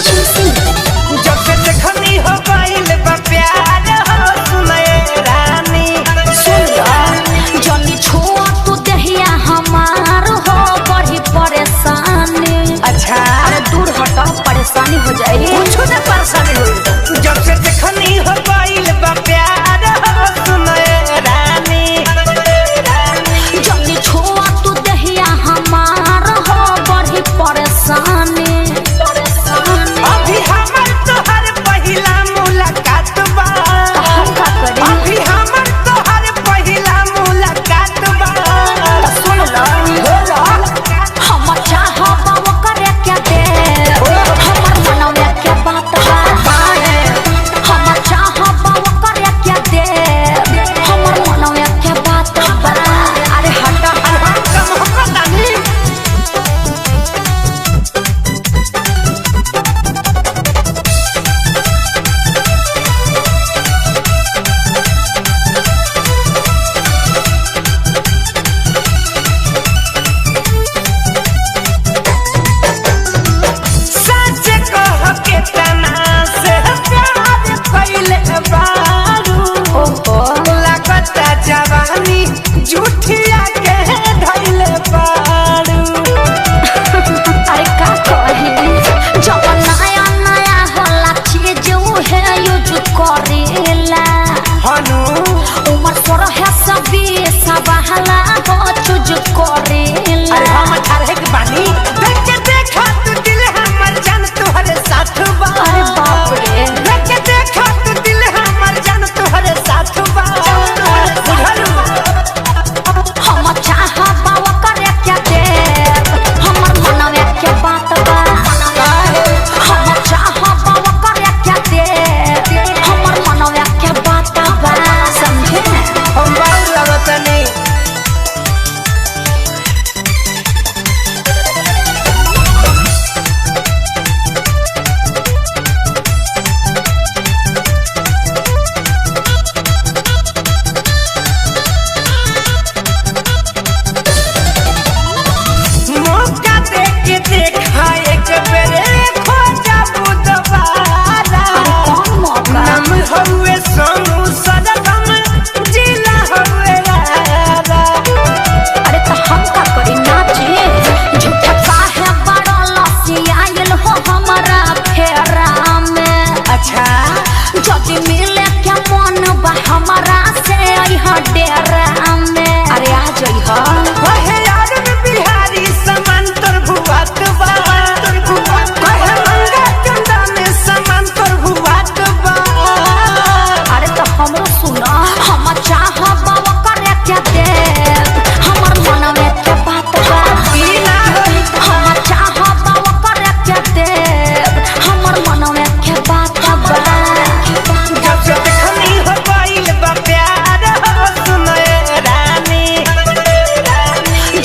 जब से देखनी हो गइल बा प्यार हो सुने रानी सुन जल्दी छोड़ तू दहिया हमार हो बड़ी परेशानी। अच्छा अरे दूर हटो परेशानी हो जाएगी। कुछ ना परेशानी हो। जब से देखनी हो गइल बा प्यार हो सुने रानी जल्दी छोड़ तू दहिया हमार हो बड़ी परेशानी। अभी हमर तोहर पहिला मुलाकात बा। हम का करी? अभी हमर तोहर पहिला मुलाकात बा। सुन लो हम चाहब करे क्या दे हमर मनवा के बात बा। हम चाहब करे क्या दे हमर मनवा के बात बा। अरे हटा सच कह के तना से प्यार कइले बारू। लागता जवानी झूठिया के धइले बारू। अरे का कही जब नया नया होला चीज उहे यूज करेला। हनु उमर पर है सभी सबहला हो चूज करेला। अरे हम ठारे के बानी देख के देखा तू दिल हमर जान तोहरे साथ बा। अरे बाप रे देख के देखा तू दिल हमर जान तोहरे साथ बा। बुझलू हम चाहब करे क्या दे हमर मनवा के बात बा। हम चाहब करे क्या दे हमर मनवा के बात बा। समझे हम बाऊ लगतनी मौका दे के देखा एक बेरे खो जाबू दोबारा। कौन मौका? नाम हउए सोनू सदगम जिला हउए रारा। अरे तो हम का करी नाची झूठा काहे बड़ा लसी आयल हो हमारा फेरा में। अच्छा जदी मिले क्या मन बा हमारा से यहाँ डेरा में। अरे आ जइहा कहे यार बिहारी समान तोर भुआत बा। कहे मंगा चंदा में समान तोर भुआत बा। अरे तो हमरो सुना हम चाहब करे क्या दे हमर मनवा के बात बा। ई ना होई हम चाहब करे क्या दे हमर मनवा के बात बा। जब से देखनी हो गइल बा प्यार हो सुने रानी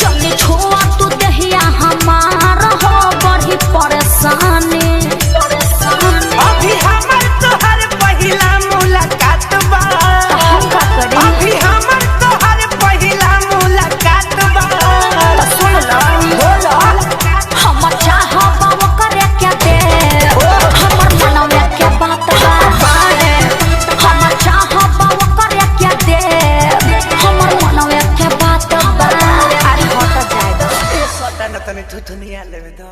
जल्दी छोड़ तू दहिया हमार हो बड़ी परेशानी। अभी हमर तोहर पहिला मुलाकात बा। हम का करी? अभी हमर तोहर पहिला मुलाकात बा। सुन लो हम चाहब करे क्या दे हमर मनवा के बात बा। हम चाहब करे क्या दे हमर मनवा के बात बा। अरे हट जाए दो सटा न तनी थुथुनिया लेवे दो।